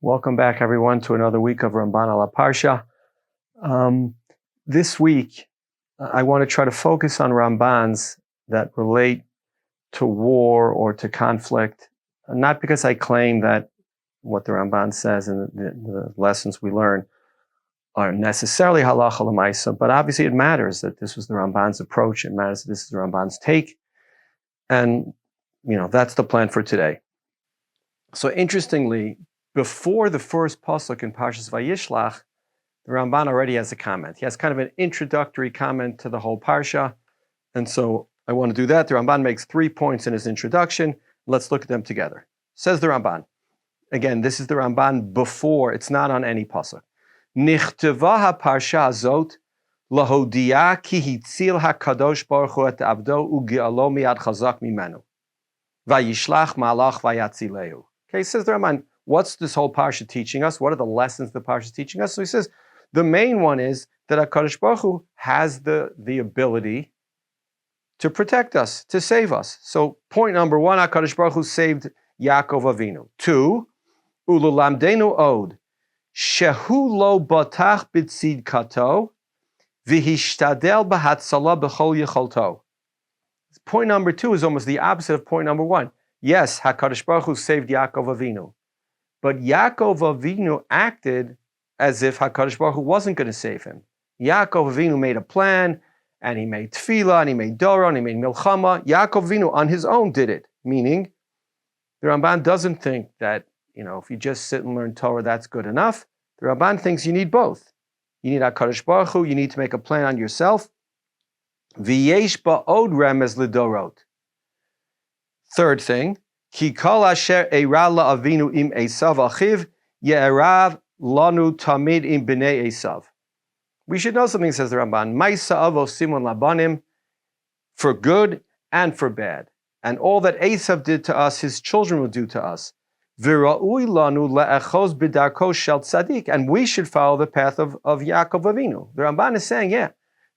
Welcome back, everyone, to another week of Ramban ala Parsha. This week, I want to try to focus on Rambans that relate to war or to conflict, not because I claim that what the Ramban says and the lessons we learn are necessarily halacha l'maisa, but obviously it matters that this was the Ramban's approach. It matters that this is the Ramban's take. And, that's the plan for today. So interestingly, before the first pasuk in Parshas Vayishlach, the Ramban already has a comment. He has kind of an introductory comment to the whole parsha. And so I want to do that. The Ramban makes 3 points in his introduction. Let's look at them together. Says the Ramban. Again, this is the Ramban before. It's not on any pasuk. Nichteva haparsha azot lahodia ki hitzil hakadosh baruch hu et avdo uge'alo miad chazak mimenu. Vayishlach malach vayatzileu. Okay, says the Ramban. What's this whole parsha teaching us? What are the lessons the parsha is teaching us? So he says, the main one is that HaKadosh Baruch Hu has the ability to protect us, to save us. So point number one, HaKadosh Baruch Hu saved Yaakov Avinu. 2, Ululamdenu od, shehu lo batach b'tzid kato, v'hishtadel b'hatzalah b'chol yecholto. Point number 2 is almost the opposite of point number 1. Yes, HaKadosh Baruch Hu saved Yaakov Avinu. But Yaakov Avinu acted as if HaKadosh Baruch Hu wasn't going to save him. Yaakov Avinu made a plan, and he made tefillah, and he made dora, and he made milchama. Yaakov Avinu on his own did it. Meaning, the Ramban doesn't think that, if you just sit and learn Torah, that's good enough. The Ramban thinks you need both. You need HaKadosh Baruch Hu, you need to make a plan on yourself. V'yesh ba'od remez lidorot. Third thing, Ki kol asher eira la'avinu im Esav achiv, ye'erav lanu tamid im b'nei Esav. We should know something, says the Ramban. Ma'isa avo simon labanim, for good and for bad. And all that Esav did to us, his children will do to us. V'ra'ui lanu le'echoz b'darko shel tzadik. And we should follow the path of Yaakov Avinu. The Ramban is saying,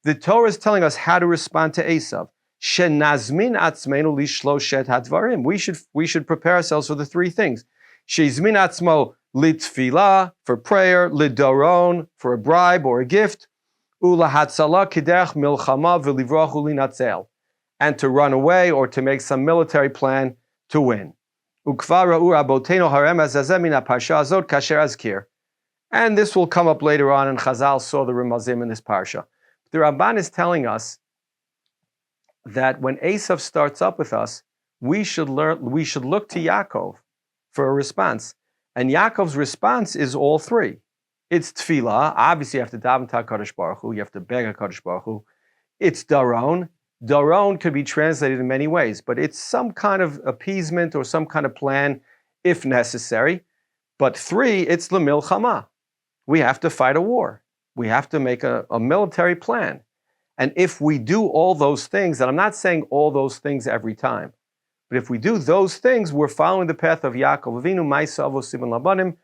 the Torah is telling us how to respond to Esav. Shenazmin atzmeinu lishloshet hadvarim. We should prepare ourselves for the 3 things. Shezmin atzmo litfilah, for prayer, lidoron, for a bribe or a gift, ulahatzala kidech milchama v'livroch ulinatzel, and to run away or to make some military plan to win. Ukvar ra'u rabotenu harem azazeh min haparsha azot kasher azkir. And this will come up later on, and Chazal saw the remazim in this parsha. The Ramban is telling us that when Esav starts up with us, we should look to Yaakov for a response. And Yaakov's response is all 3. It's tefillah. Obviously, you have to daven to HaKadosh Baruch Hu. You have to beg HaKadosh Baruch Hu. It's daron. Daron could be translated in many ways, but it's some kind of appeasement or some kind of plan if necessary. But 3, it's l'milchama. We have to fight a war. We have to make a military plan. And if we do all those things, and I'm not saying all those things every time, but if we do those things, we're following the path of Yaakov Avinu, Ma'isa Avo Simon Labanim,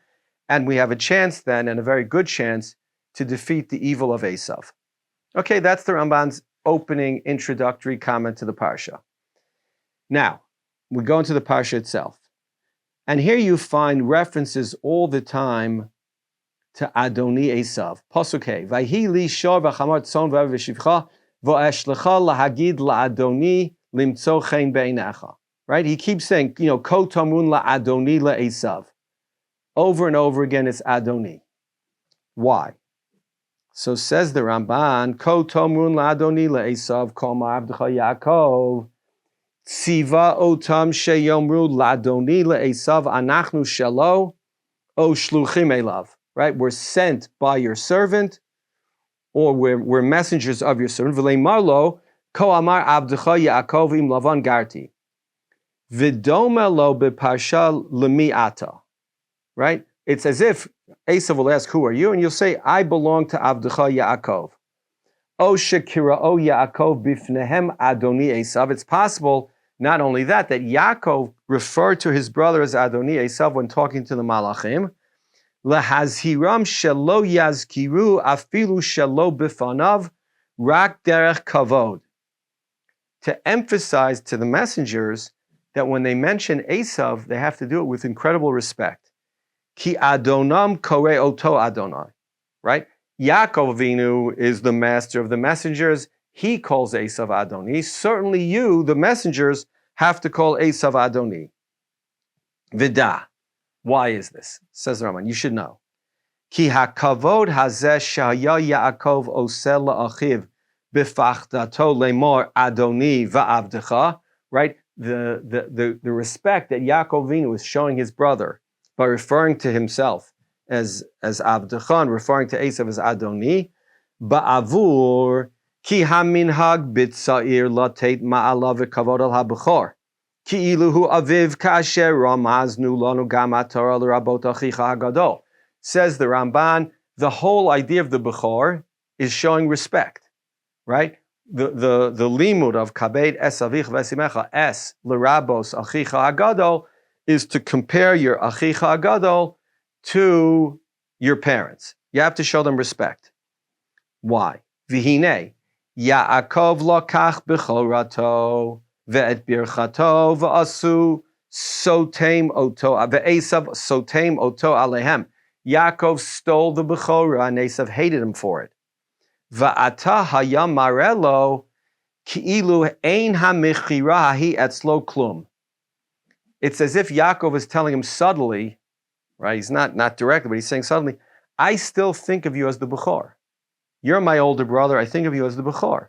and we have a chance then, and a very good chance, to defeat the evil of Esav. Okay, that's the Ramban's opening introductory comment to the Parsha. Now, we go into the Parsha itself. And here you find references all the time to Adoni Esav. Pasuk Hey, Vayhi li shor v'chamar tzon v'av v'shivcha v'eshlecha lahagid la'adoni limtzo chen be'einecha. Right? He keeps saying, ko tamun la'adoni la'esav. Over and over again, it's Adoni. Why? So says the Ramban, ko tamun la'adoni la'esav kol ma'avdecha Yaakov tziva otam sheyomru la'adoni la'esav anachnu shelo o shluchim elav. Right? We're sent by your servant, or we're messengers of your servant. V'lei marlo, ko amar abdecha Yaakov im Lavan garti. V'doma lo beparsha lemi ata. Right? It's as if Esav will ask, who are you? And you'll say, I belong to abdecha Yaakov. O shekira o Yaakov bifnehem Adoni Esav. It's possible, not only that Yaakov referred to his brother as Adoni Esav when talking to the Malachim. Lahazhiram shelo yazkiru afilu shelo bifanav rak derech kavod. To emphasize to the messengers that when they mention Esav, they have to do it with incredible respect. Ki Adonam kore oto Adonai. Right? Yaakov Avinu is the master of the messengers. He calls Esav Adoni. Certainly you, the messengers, have to call Esav Adoni. Vida. Why is this? Says the Ramban. You should know. Ki hakavod hazeh shaya Yaakov osel la'achiv b'fachdato lemor Adoni va'avdecha. Right? The respect that Yaakov Avinu is showing his brother by referring to himself as Avdecha and referring to Esav as Adoni. Ba'avur ki haminhag bitzair latet ma'ala v'kavod al habechor. Ki iluhu aviv kasher ramaznu lanu gam HaTorah l'rabot achicha hagadol. Says the Ramban, the whole idea of the Bechor is showing respect, right? The limud of kabed es avich v'esimecha es l'rabos achicha hagadol is to compare your achicha hagadol to your parents. You have to show them respect. Why? V'hinei Yaakov lokach b'chorato ve'et birchato v'asu sotem oto ve'esav sotem oto alehem. Yaakov stole the bechora and Esav hated him for it. Va'ata hayam marelo ki'ilu ein hamichira hi etzlo klum. It's as if Yaakov is telling him subtly, right? He's not directly, but he's saying subtly, I still think of you as the bechor. You're my older brother. I think of you as the bechor.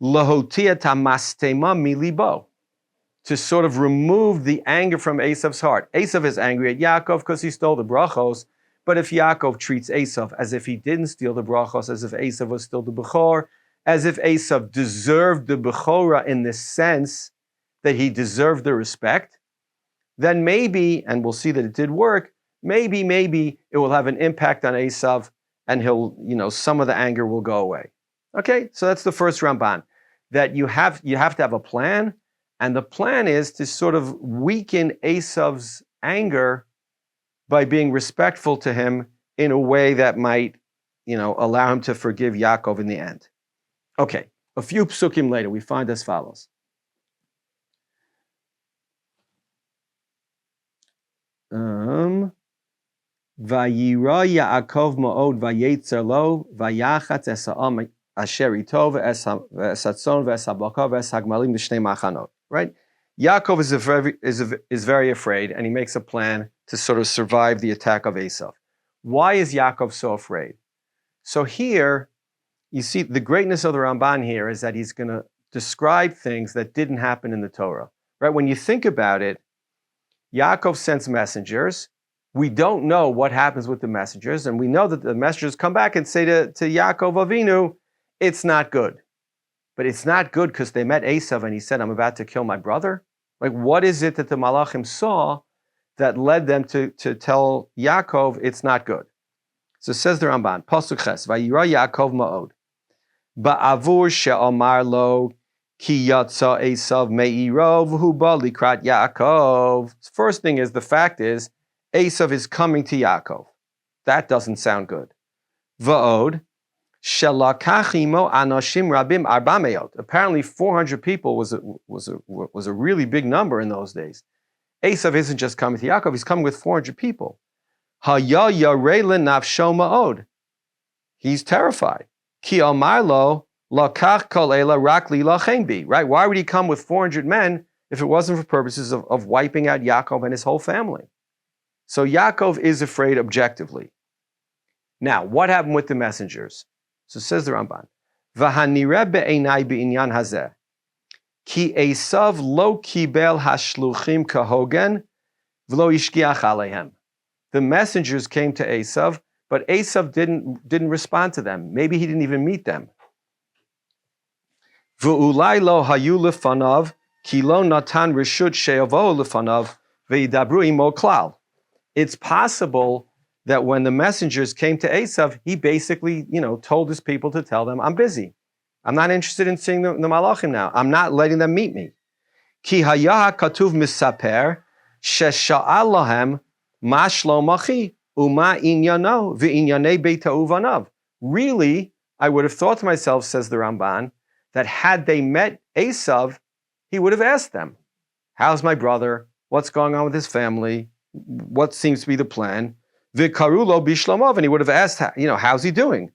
Lahotia tamastema milibo. To sort of remove the anger from Esav's heart. Esav is angry at Yaakov because he stole the brachos, but if Yaakov treats Esav as if he didn't steal the brachos, as if Esav was still the bechor, as if Esav deserved the bechora in the sense that he deserved the respect, then maybe, and we'll see that it did work, maybe it will have an impact on Esav and he'll, some of the anger will go away. Okay, so that's the first Ramban, that you have to have a plan. And the plan is to sort of weaken Esav's anger by being respectful to him in a way that might, allow him to forgive Yaakov in the end. Okay, a few psukim later, we find as follows. Vayira Yaakov ma'od vayetzer lo vayachatz esa'am asher ito v'esatzon v'esabaka v'eshagmalim l'shnei machanot. Right? Yaakov is very afraid, and he makes a plan to sort of survive the attack of Esav. Why is Yaakov so afraid? So here, you see, the greatness of the Ramban here is that he's going to describe things that didn't happen in the Torah. Right? When you think about it, Yaakov sends messengers. We don't know what happens with the messengers, and we know that the messengers come back and say to Yaakov Avinu, it's not good. But it's not good because they met Esav and he said, I'm about to kill my brother. Like, what is it that the Malachim saw that led them to tell Yaakov it's not good? So says the Ramban, Pasuk Ches, Vayira Yaakov ma'od, ba'avur she'amar lo ki yatsa Esav me'iro v'hu ba likrat Yaakov. First thing is, the fact is, Esav is coming to Yaakov. That doesn't sound good. Va'od, Shelakachimo anashim rabim arbameot. Apparently 400 people was a really big number in those days. Esav isn't just coming to Yaakov, he's coming with 400 people. Haya yarele nafsho ma'od. He's terrified. Ki amarlo lakach kol ela rak li lachen bi. Right? Why would he come with 400 men if it wasn't for purposes of wiping out Yaakov and his whole family? So Yaakov is afraid objectively. Now, what happened with the messengers? So says the Ramban, V'hanireh be'einai be'inyan hazeh, ki Esav lo kibel hashluchim kahogen v'lo yishgiach aleihem. The messengers came to Esav, but Esav didn't respond to them. Maybe he didn't even meet them. V'ulai lo hayu lefanav ki lo natan reshut she'yavohu lefanav ve'yidabru imo klal. It's possible that when the messengers came to Esav, he basically, told his people to tell them, I'm busy. I'm not interested in seeing the Malachim now. I'm not letting them meet me. Ki hayah katuv misaper shesha'al lahem ma shlom achi uma inyano v'inyanei beit ha'uvanav. Really, I would have thought to myself, says the Ramban, that had they met Esav, he would have asked them, how's my brother? What's going on with his family? what seems to be the plan. V'karulo bishlamov, and he would have asked, how's he doing?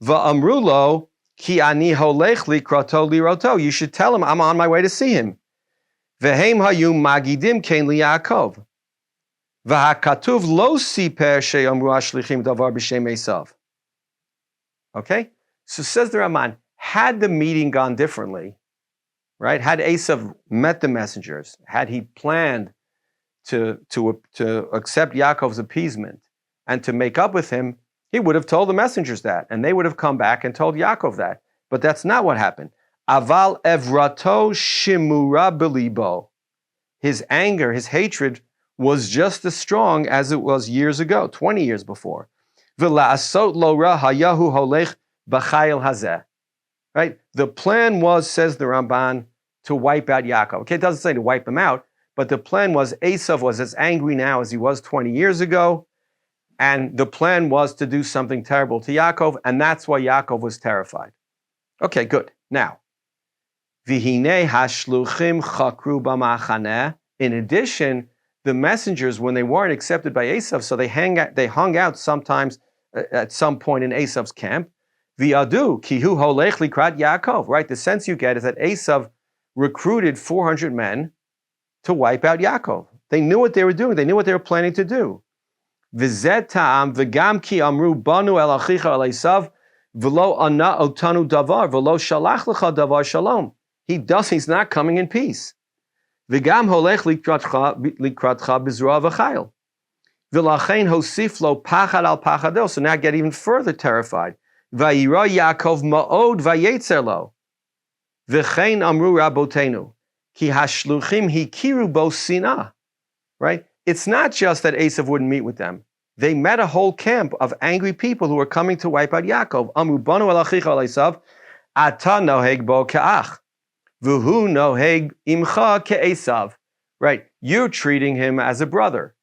Va'amrulo ki ani holech likrato liroto. You should tell him I'm on my way to see him. V'heim hayu magidim kein liYaakov. V'hakatuv lo siper she'amru ashlichim davar b'shem Esav. Okay? So says the Ramban, had the meeting gone differently, right? Had Esav met the messengers, had he planned to accept Yaakov's appeasement and to make up with him, he would have told the messengers that, and they would have come back and told Yaakov that. But that's not what happened. Aval evrato shimura belibo. His anger, his hatred was just as strong as it was years ago, 20 years before. V'la'asot lo ra hayahu holech b'chayil hazeh. Right? The plan was, says the Ramban, to wipe out Yaakov. Okay, it doesn't say to wipe him out, but the plan was Esav was as angry now as he was 20 years ago, and the plan was to do something terrible to Yaakov, and that's why Yaakov was terrified. Okay, good. Now, V'hinei hashluchim chakru b'machaneh. In addition, the messengers, when they weren't accepted by Esav, so they hung out sometimes at some point in Esav's camp. V'yadu kihu holech likrat Yaakov. Right, the sense you get is that Esav recruited 400 men to wipe out Yaakov. They knew what they were doing. They knew what they were planning to do. V'zet ta'am v'gam ki amru banu el achicha el Esav v'lo ana otanu davar v'lo shalach lecha davar shalom. He's not coming in peace. V'gam holech likratcha b'zroa v'chayil. V'lachein hosif lo pachad al pachadel. So now get even further terrified. Vayira Yaakov ma'od vayetzer lo. V'chein amru rabotenu. Ki hashluchim hikiru bo sinah. Right? It's not just that Esav wouldn't meet with them. They met a whole camp of angry people who were coming to wipe out Yaakov. Amru banu el achicha el Esav, ata noheg bo ka'ach. V'hu noheg imcha ke'esav. Right? You're treating him as a brother,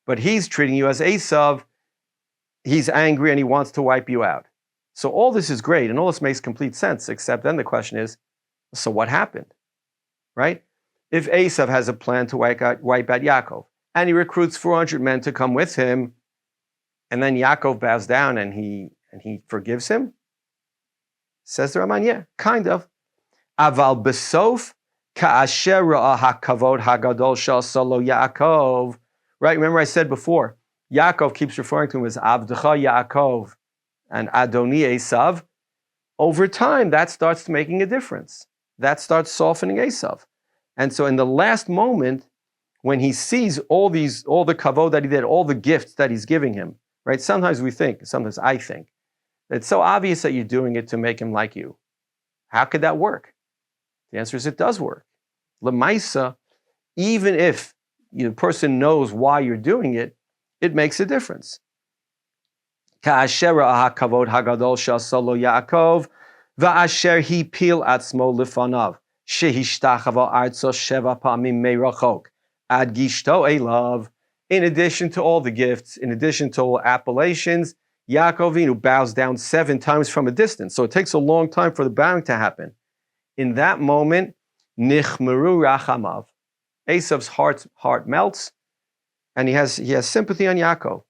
but he's treating you as Esav. He's angry and he wants to wipe you out. So all this is great and all this makes complete sense, except then the question is, so what happened? Right? If Esav has a plan to wipe out Yaakov, and he recruits 400 men to come with him, and then Yaakov bows down and he forgives him, says the Ramban, yeah, kind of. Aval besof ka'asher ra'a hakavod hagadol shel solo Yaakov. Right? Remember I said before, Yaakov keeps referring to him as Avdecha Yaakov and Adoni Esav. Over time, that starts making a difference. That starts softening Esav. And so in the last moment, when he sees all the kavod that he did, all the gifts that he's giving him, right? Sometimes I think, it's so obvious that you're doing it to make him like you. How could that work? The answer is it does work. Lemaisa, even if the person knows why you're doing it, it makes a difference. Ka'asher ha'kavod hagadol shel solo Yaakov, va'asher hipil atzmo lifanav, shehishtachava arzo sheva pamim meirachok, ad gishto elav. In addition to all the gifts, in addition to all appellations, Yaakov Avinu bows down 7 times from a distance. So it takes a long time for the bowing to happen. In that moment, nichmeru rachamav. Esav's heart melts, and he has sympathy on Yaakov.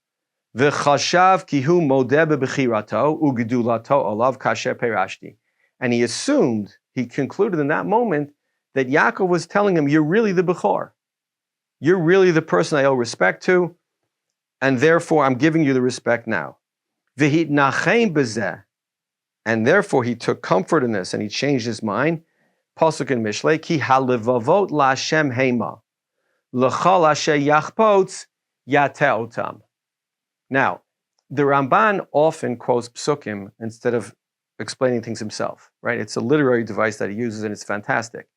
V'chashav kihu modeh bebechirato ugedulato olav kasher perashti. And he concluded in that moment that Yaakov was telling him, you're really the Bechor. You're really the person I owe respect to, and therefore I'm giving you the respect now. V'hitnachem bezeh. And therefore he took comfort in this, and he changed his mind. Pasuk in Mishlei, ki halevavot la'Hashem heima, l'chol asher yachpotz yateh otam. Now, the Ramban often quotes psukim instead of explaining things himself, right? It's a literary device that he uses, and it's fantastic.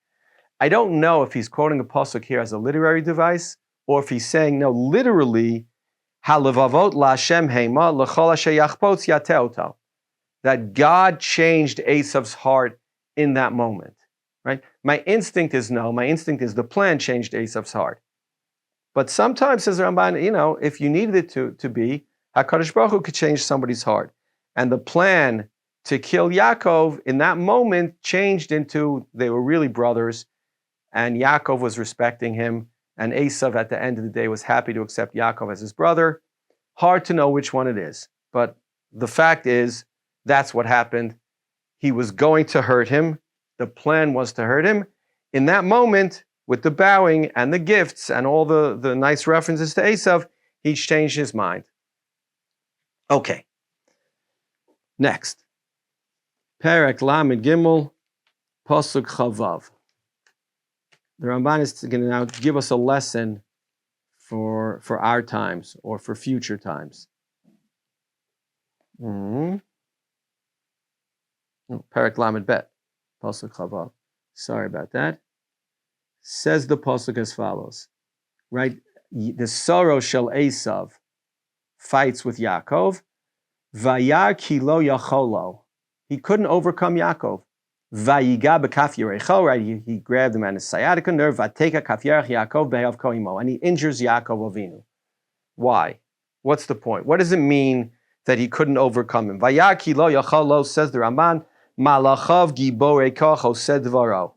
I don't know if he's quoting a pasuk here as a literary device, or if he's saying, no, literally, halevavot la'Hashem heima, l'chol asher yachpotz yateh otam. That God changed Esav's heart in that moment, right? My instinct is no. My instinct is the plan changed Esav's heart. But sometimes, says Ramban, if you needed it to be, HaKadosh Baruch Hu could change somebody's heart. And the plan to kill Yaakov in that moment changed into they were really brothers, and Yaakov was respecting him, and Esav at the end of the day was happy to accept Yaakov as his brother. Hard to know which one it is, but the fact is, that's what happened. He was going to hurt him. The plan was to hurt him. In that moment, with the bowing and the gifts and all the nice references to Esav, he changed his mind. Okay. Next. Perek Lamed Gimel, Pasuk Chavav. The Ramban is going to now give us a lesson for our times or for future times. Perek Lamed Bet, Pasuk Chavav. Sorry about that. Says the Pasuk as follows, right? The sorrow shel Esav fights with Yaakov. Vayar ki lo yacholo. He couldn't overcome Yaakov. Vayiga b'kaf yerecho, right? He grabbed him on his sciatica nerve. Vateka kaf yerech Yaakov be'av koimo, and he injures Yaakov Avinu. Why? What's the point? What does it mean that he couldn't overcome him? Vayar ki lo yacholo, says the Ramban. Malachav giborei koch osed dvaro.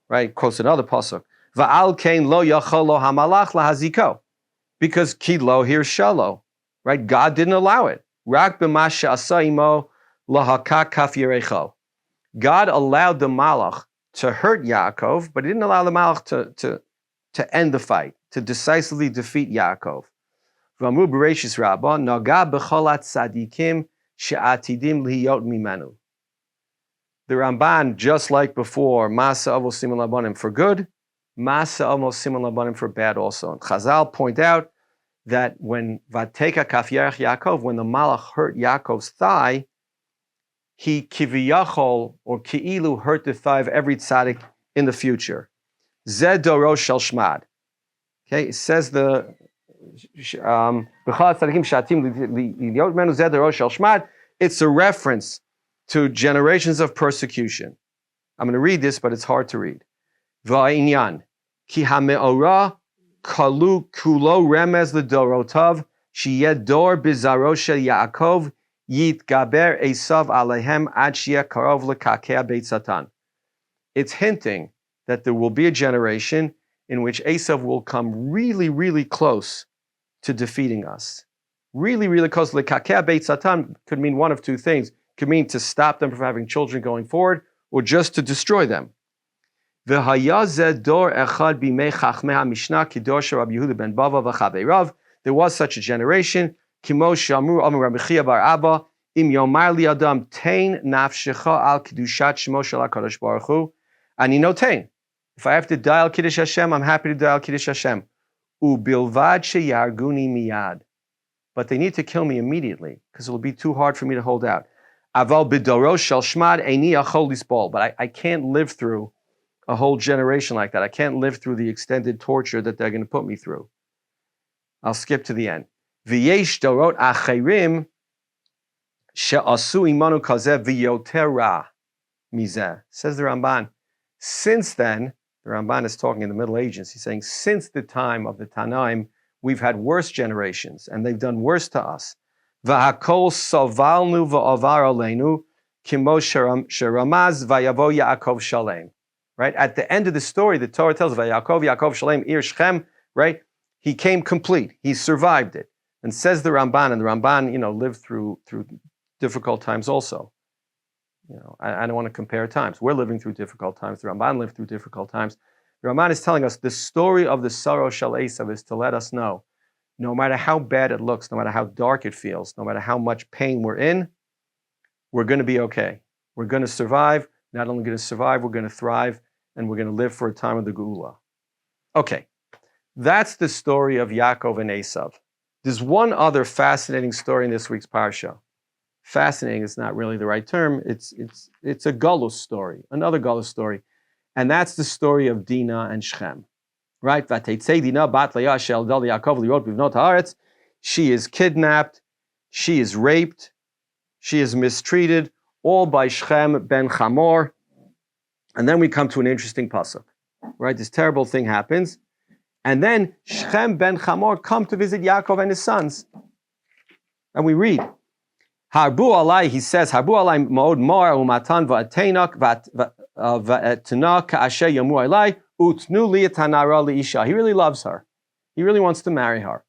Right? Quotes another pasuk. Va'al kein lo yacholo hamalach lahaziko, because ki lo here shalo. Right? God didn't allow it. Rak b'ma she'asa imo lahaka kaf yerecho. God allowed the malach to hurt Yaakov, but he didn't allow the malach to end the fight, to decisively defeat Yaakov. V'amru b'reishis rabbah naga b'cholat tzadikim she'atidim lihiyot mimenu. The Ramban, just like before, Masa avos siman labanim for good, Masa avos siman labanim for bad also. And Chazal point out that when Vateka kaf yerech Yaakov, when the malach hurt Yaakov's thigh, he kiviyachol or ki'ilu hurt the thigh of every tzaddik in the future. Zed doro shel shmad. Okay, it says the it's a reference to generations of persecution. I'm going to read this, but it's hard to read. Va'inyan ki hameora kalu kulo remez ledorotav sheyed dor bizaro shel Yaakov yitgaber Esav alehem ad sheyeh karov lekakeh beit Satan. It's hinting that there will be a generation in which Esav will come really, really close to defeating us. Really, really close. Lekakeh beit Satan could mean one of two things. It could mean to stop them from having children going forward, or just to destroy them. There was such a generation. And you know, tain. If I have to die al Kiddush Hashem, I'm happy to die al Kiddush Hashem. But they need to kill me immediately, because it will be too hard for me to hold out. But I can't live through a whole generation like that. I can't live through the extended torture that they're going to put me through. I'll skip to the end. V'yesh dorot acherim she'asu imanu kazeh v'yotera mizeh. Says the Ramban. Since then, the Ramban is talking in the Middle Ages. He's saying, since the time of the Tanaim, we've had worse generations, and they've done worse to us. V'hakol sovalnu v'avar aleinu kimo sheramaz v'yavo Yaakov shalem. Right? At the end of the story, the Torah tells Yaakov shalem ir Shechem, right? He came complete. He survived it. And says the Ramban, and the Ramban, lived through difficult times also. I don't want to compare times. We're living through difficult times. The Ramban lived through difficult times. The Ramban is telling us the story of the sorrow shel Esav is to let us know, no matter how bad it looks, no matter how dark it feels, no matter how much pain we're in, we're going to be okay. We're going to survive. Not only going to survive, we're going to thrive, and we're going to live for a time of the Geula. Okay, that's the story of Yaakov and Esav. There's one other fascinating story in this week's parsha. Fascinating is not really the right term. It's a Galus story, another Galus story, and that's the story of Dinah and Shechem. Right? She is kidnapped, she is raped, she is mistreated, all by Shechem ben Chamor. And then we come to an interesting pasuk. Right? This terrible thing happens. And then Shechem ben Chamor come to visit Yaakov and his sons. And we read, Harbu alai, he says, Harbu alai ma'od mar umatan va'atenak va'etana ka'asher yamu alai Utnu liyatanara liisha. He really loves her. He really wants to marry her.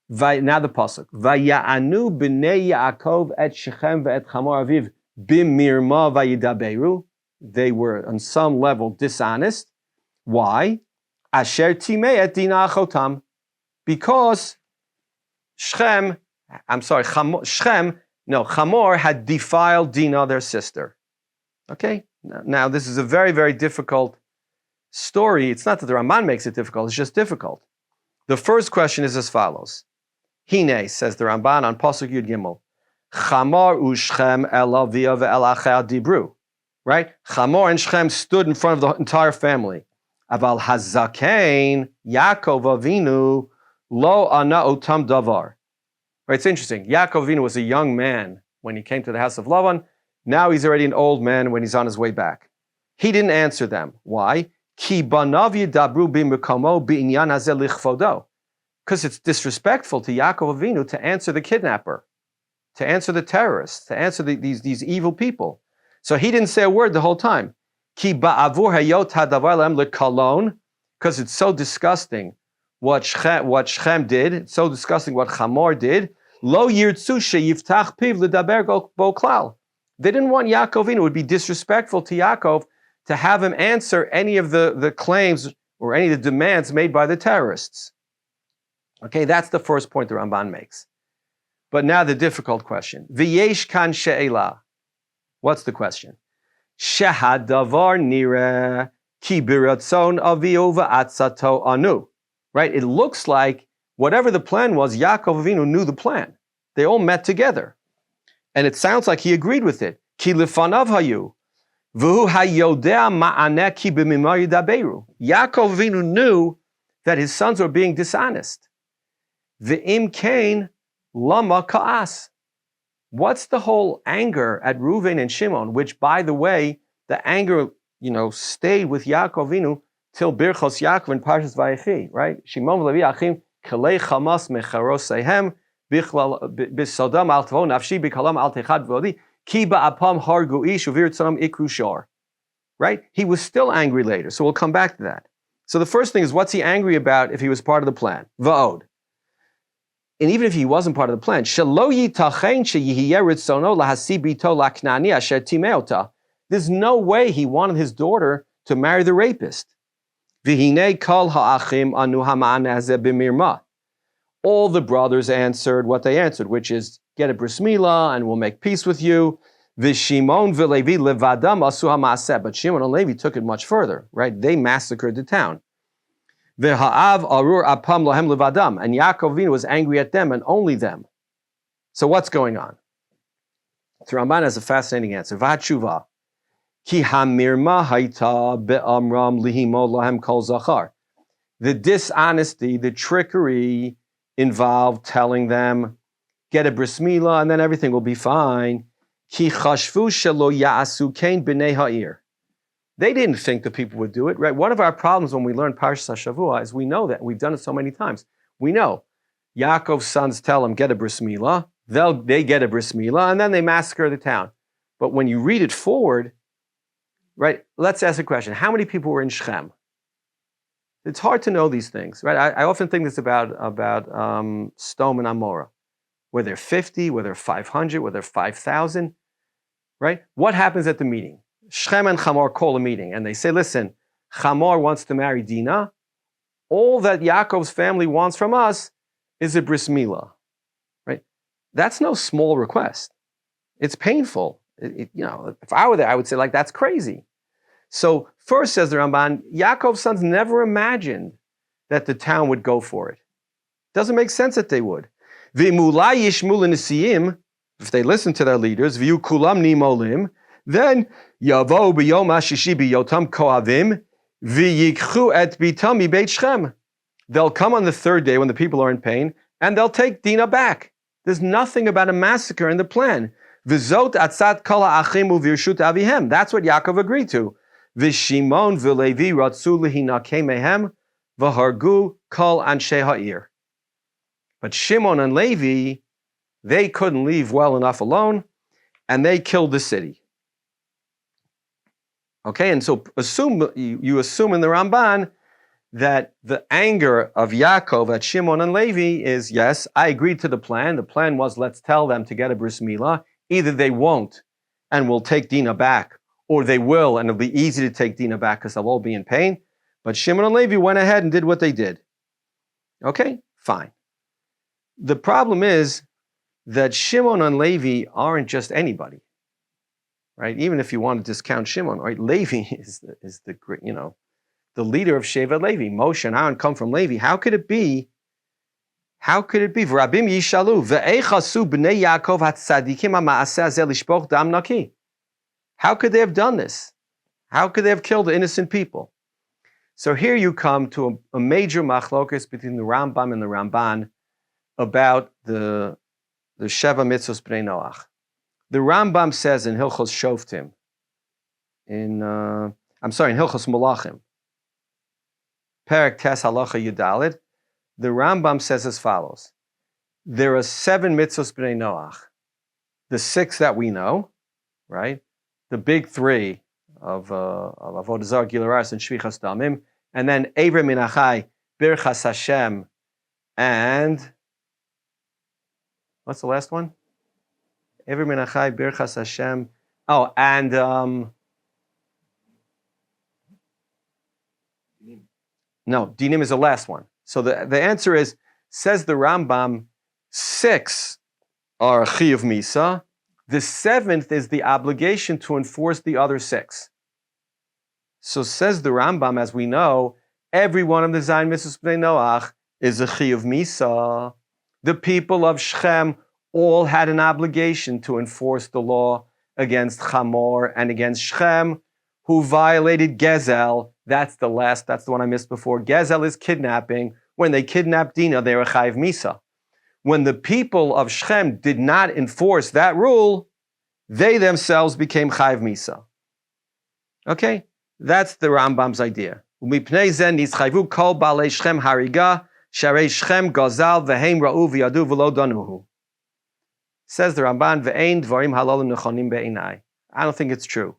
Now the pasuk. Vaya'anu b'nei Yaakov et Shechem ve'et Chamor aviv b'mirma vayidaberu. They were on some level dishonest. Why? Asher timei et dina achotam. Because Hamor had defiled Dinah, their sister. Okay? Now, this is a very, very difficult story. It's not that the Ramban makes it difficult, it's just difficult. The first question is as follows. Hine, says the Ramban on Pasuk Yud Gimel, Chamor u'Shchem el avia ve'el achea dibru. Right? Chamor and Shechem stood in front of the entire family. Aval hazakein Yaakov Avinu lo ana otam davar. Right, it's interesting. Yaakov Avinu was a young man when he came to the house of Lavan. Now he's already an old man when he's on his way back. He didn't answer them. Why? Ki banav yidabru b'mekamo b'inyan hazeh lichvodo. Because it's disrespectful to Yaakov Avinu to answer the kidnapper, to answer the terrorists, to answer these evil people. So he didn't say a word the whole time. Ki ba'avur hayot hadavar lehem lekalon, because it's so disgusting what Shechem did. It's so disgusting what Chamor did. Lo yirtzu sheyiftach piv ledaber bo klal. They didn't want Yaakov Avinu. It would be disrespectful to Yaakov to have him answer any of the claims or any of the demands made by the terrorists. Okay, that's the first point the Ramban makes. But now the difficult question. V'yesh kan she'ela. What's the question? Shehadavar nireh ki biratzon avihu v'atzato anu. Right? It looks like whatever the plan was, Yaakov Avinu knew the plan. They all met together. And it sounds like he agreed with it. Ki lefanav hayu. V'hu hayodea ma'aneh ki b'mimar yidaberu. Yaakov Avinu knew that his sons were being dishonest. V'im kain lama ka'as. What's the whole anger at Reuven and Shimon, which, by the way, the anger, stayed with Yaakov Avinu till Birchos Yaakov in Parshas Vayechi, right? Shimon v'Levi achim kalei chamas mecharosehem b'sodam al tavo nafshi b'kalam al techad v'odi ki ba'apam hargu ish u'virtzam ikru shor. Right? He was still angry later, so we'll come back to that. So the first thing is, what's he angry about if he was part of the plan? Va'od. And even if he wasn't part of the plan, there's no way he wanted his daughter to marry the rapist. All the brothers answered what they answered, which is, get a bris milah and we'll make peace with you. But Shimon and Levi took it much further, right? They massacred the town. And Yaakov Avinu was angry at them and only them. So what's going on? So Ramban has a fascinating answer. V'hatshuva ki hamirma hayta be'amram lihimo lahem kol zachar. The dishonesty, the trickery involved telling them, get a bris milah and then everything will be fine. Ki chashvu shelo ya'asu kein b'nei ha'ir. They didn't think the people would do it, right? One of our problems when we learn Parshas HaShavua is we know that. We've done it so many times. We know Yaakov's sons tell him, get a bris milah. They get a bris milah, and then they massacre the town. But when you read it forward, right, let's ask a question. How many people were in Shechem? It's hard to know these things, right? I often think this about Sodom and Amorah. Were there 50? Were there 500? Were there 5,000? Right? What happens at the meeting? Shechem and Chamor call a meeting and they say, listen, Chamor wants to marry Dinah. All that Yaakov's family wants from us is a bris milah, right? That's no small request. It's painful. If I were there, I would say, that's crazy. So first, says the Ramban, Yaakov's sons never imagined that the town would go for it. Doesn't make sense that they would. V'imulai yishmu l'nesiim, if they listen to their leaders, v'yu kulam nimolim, then yavo b'yom hashishi b'yotam kohavim v'yikchu et bitam mibeit Shechem. They'll come on the third day when the people are in pain, and they'll take Dinah back. There's nothing about a massacre in the plan. V'zot atzat kol ha'achim u'virshut avihem. That's what Yaakov agreed to. V'shimon v'levi ratzu lehinakei mehem v'hargu kol anshei ha'ir. But Shimon and Levi, they couldn't leave well enough alone, and they killed the city. Okay, and so you assume in the Ramban that the anger of Yaakov at Shimon and Levi is, yes, I agreed to the plan. The plan was, let's tell them to get a bris milah. Either they won't and we'll take Dinah back, or they will and it'll be easy to take Dinah back because they'll all be in pain. But Shimon and Levi went ahead and did what they did. Okay, fine. The problem is that Shimon and Levi aren't just anybody, right? Even if you want to discount Shimon, right? Levi is the great, the leader of Sheva Levi. Moshe and Aaron come from Levi. How could it be? V'rabim yishalu ve'echasu b'nei Yaakov hatzadikim ha'ma'aseh hazeh lishpoch dam naki. How could they have done this? How could they have killed innocent people? So here you come to a major machlokas between the Rambam and the Ramban about the Sheva Mitzvos Bnei Noach. The Rambam says in Hilchos Shoftim, in Hilchos Malachim, Perek Tes Halacha Yudalid, the Rambam says as follows: there are 7 mitzvos b'nei Noach, the 6 that we know, right? The big 3 of Avodah Zarah, Gilui Arayos, and Shvichas Damim, and then Eivra Min Achai, Birchas Hashem, and what's the last one? Eivra Min Achai, Birchas Hashem. Oh, and no, Dinim is the last one. So the answer is, says the Rambam, 6 are Chiyuv Misa. The 7th is the obligation to enforce the other 6. So says the Rambam, as we know, every one of the Zayin Mitzvos Bnei Noach is a Chiyuv Misa. The people of Shechem all had an obligation to enforce the law against Chamor and against Shechem, who violated Gezel. That's the one I missed before. Gezel is kidnapping. When they kidnapped Dinah, they were Chayiv Misa. When the people of Shechem did not enforce that rule, they themselves became Chayiv Misa. Okay? That's the Rambam's idea. Umipnei zen nitzchayvu kol balei Shechem hariga, sharei Shechem gazal v'heim ra'u v'yadu v'lo danuhu. Says the Ramban, v'ein dvarim halalim nechonim be'inai. I don't think it's true.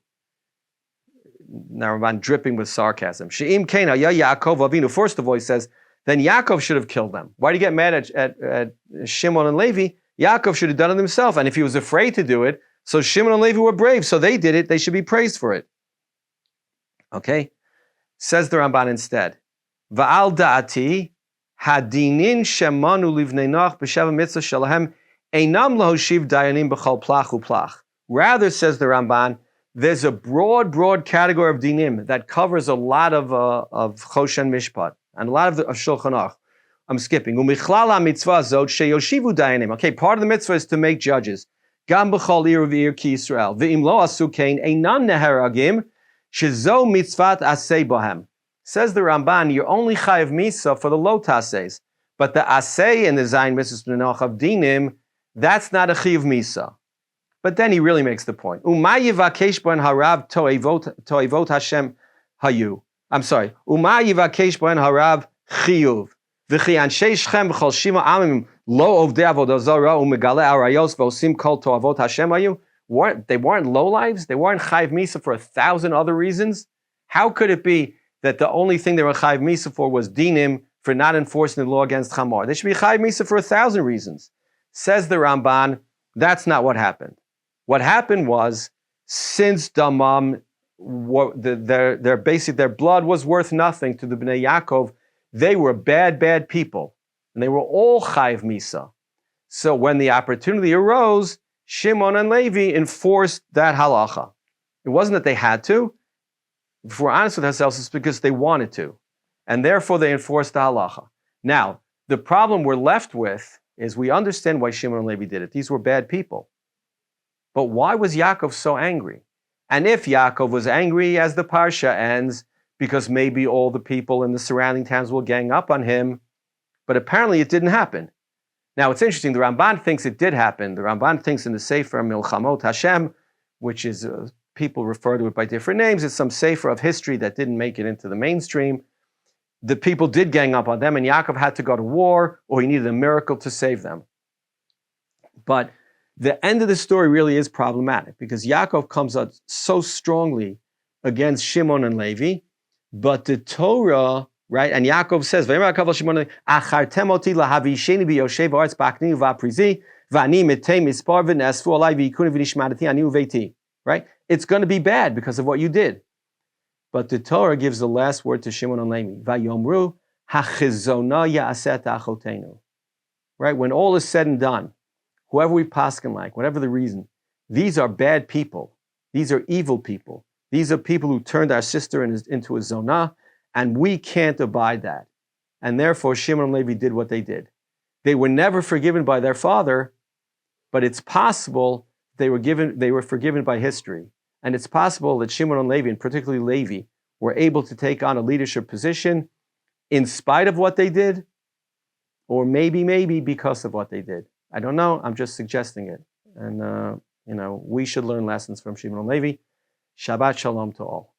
Now Ramban dripping with sarcasm. She'im kena ya Yaakov avinu. First of all, he says, then Yaakov should have killed them. Why do you get mad at Shimon and Levi? Yaakov should have done it himself. And if he was afraid to do it, so Shimon and Levi were brave, so they did it, they should be praised for it. Okay? Says the Ramban instead, Va'al da'ati hadinin shemanu livnei Noach b'sheva mitzvah shalahem einam lahoshiv dayanim b'chol plach u'plach. Rather, says the Ramban, there's a broad category of dinim that covers a lot of Choshen Mishpat and a lot of Shulchan Aruch. I'm skipping. Umichlal ha-mitzvah zot sheyoshivu dayanim. Okay, part of the mitzvah is to make judges. Gam b'chol ir v'ir ki Yisrael. V'im lo asu kein einam neheragim shezo mitzvat aseh bohem. Says the Ramban, you're only chayav misa for the lo taseis. But the aseh in the Zayin Mitzvos Bnei Noach of dinim, that's not a chayav misa. But then he really makes the point. Uma yivakesh ben harav toevot Hashem hayu. I'm sorry. Uma yivakesh ben harav chiyuv. V'chi anshei Shechem v'chol shima amim lo ovdei avodah zarah umegale arayos v'osim kol toavot Hashem hayu. They weren't lowlives? They weren't chayv misa for 1,000 other reasons? How could it be that the only thing they were chayv misa for was dinim for not enforcing the law against Chamor? They should be chayv misa for 1,000 reasons. Says the Ramban, that's not what happened. What happened was, since damam, their blood was worth nothing to the Bnei Yaakov, they were bad people, and they were all chayv misa. So when the opportunity arose, Shimon and Levi enforced that halacha. It wasn't that they had to. If we're honest with ourselves, it's because they wanted to, and therefore they enforced the halacha. Now, the problem we're left with is we understand why Shimon and Levi did it. These were bad people. But why was Yaakov so angry? And if Yaakov was angry, as the parsha ends, because maybe all the people in the surrounding towns will gang up on him, but apparently it didn't happen. Now it's interesting, the Ramban thinks it did happen. The Ramban thinks in the Sefer Milchamot Hashem, which is, people refer to it by different names, it's some Sefer of history that didn't make it into the mainstream. The people did gang up on them, and Yaakov had to go to war, or he needed a miracle to save them. But the end of the story really is problematic because Yaakov comes out so strongly against Shimon and Levi, but the Torah, right? And Yaakov says, "Achartem oti lahavisheni biyoshev haaretz b'akninu v'aprizi v'ani mitei mispar v'nesfu alai v'yikuni v'nishmadati ani uveiti." Right? It's going to be bad because of what you did. But the Torah gives the last word to Shimon and Levi. Vayomru hachizona ya'aset achotenu. Right? When all is said and done, whoever we paskin like, whatever the reason, these are bad people. These are evil people. These are people who turned our sister into a zonah, and we can't abide that. And therefore, Shimon and Levi did what they did. They were never forgiven by their father, but it's possible they were forgiven by history. And it's possible that Shimon and Levi, and particularly Levi, were able to take on a leadership position in spite of what they did, or maybe because of what they did. I don't know. I'm just suggesting it. And, we should learn lessons from Shimon and Levi. Shabbat Shalom to all.